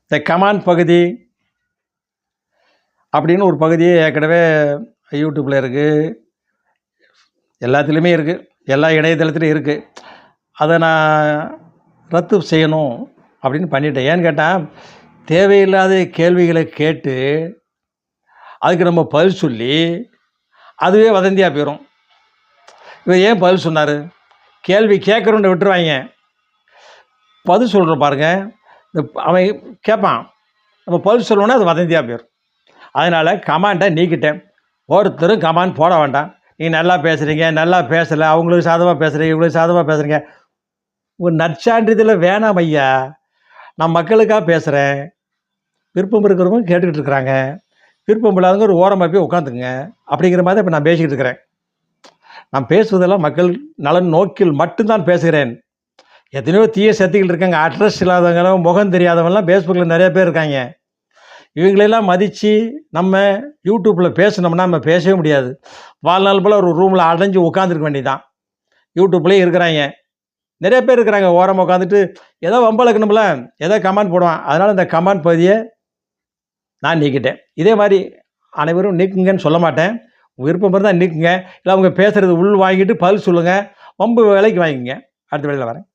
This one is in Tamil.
இந்த கமாண்ட் பகுதி அப்படின்னு ஒரு பகுதி ஏற்கனவே யூடியூப்பில் இருக்குது, எல்லாத்துலேயுமே இருக்குது, எல்லா இணையதளத்துலையும் இருக்குது. அதை நான் ரத்து செய்யணும் அப்படின்னு பண்ணிட்டேன். ஏன்னு கேட்டால், தேவையில்லாத கேள்விகளை கேட்டு அதுக்கு நம்ம பதில் சொல்லி அதுவே வதந்தியாக போயிடும். இவர் ஏன் பதில் சொன்னார், கேள்வி கேட்குறோன்னு விட்டுருவாங்க, பதில் சொல்கிறோம் பாருங்கள், இந்த அவன் கேட்பான், நம்ம பதில் சொல்லணுன்னா அது வதந்தியாக போயிடும். அதனால் கமாண்டை நீக்கிட்டேன். ஒருத்தரும் கமாண்ட் போட வேண்டாம். நீங்கள் நல்லா பேசுகிறீங்க, நல்லா பேசலை, அவங்களுக்கு சாதகமாக பேசுகிறீங்க, இவங்களுக்கு சாதகமாக பேசுகிறீங்க, உங்கள் நற்சான்றிதழ் வேணாம் ஐயா. நான் மக்களுக்காக பேசுகிறேன். விருப்பம் இருக்கிறவங்க கேட்டுக்கிட்டு இருக்கிறாங்க, விருப்பம் இல்லாதவங்க ஒரு ஓரமாக போய் உட்காந்துக்குங்க அப்படிங்கிற மாதிரி இப்போ நான் பேசிக்கிட்டு இருக்கிறேன். நான் பேசுவதெல்லாம் மக்கள் நலன் நோக்கில் மட்டும்தான் பேசுகிறேன். எத்தனையோ தீய சக்திகள் இருக்காங்க, அட்ரஸ் இல்லாதவங்களும் முகம் தெரியாதவங்களாம் ஃபேஸ்புக்கில் நிறைய பேர் இருக்காங்க. இவங்களெல்லாம் மதித்து நம்ம யூடியூப்பில் பேசினோம்னா நம்ம பேசவே முடியாது. வாழ்நாள் போல் ஒரு ரூமில் அடைஞ்சு உட்காந்துருக்க வேண்டியதான். யூடியூப்லேயே இருக்கிறாங்க, நிறைய பேர் இருக்கிறாங்க, ஓரமாக உட்காந்துட்டு ஏதோ வம்பளக்கணும்ல, ஏதோ கமெண்ட் போடுவான். அதனால் இந்த கமெண்ட் பகுதியை நான் நீக்கிட்டேன். இதே மாதிரி அனைவரும் நீக்குங்கன்னு சொல்ல மாட்டேன். விருப்பம் இருந்தால் நீக்குங்க, இல்லை அவங்க பேசுகிறது உள் வாங்கிட்டு பதில் சொல்லுங்கள், வம்பு வேலைக்கு வாங்கிக்கங்க. அடுத்த வேலையில் வரேன்.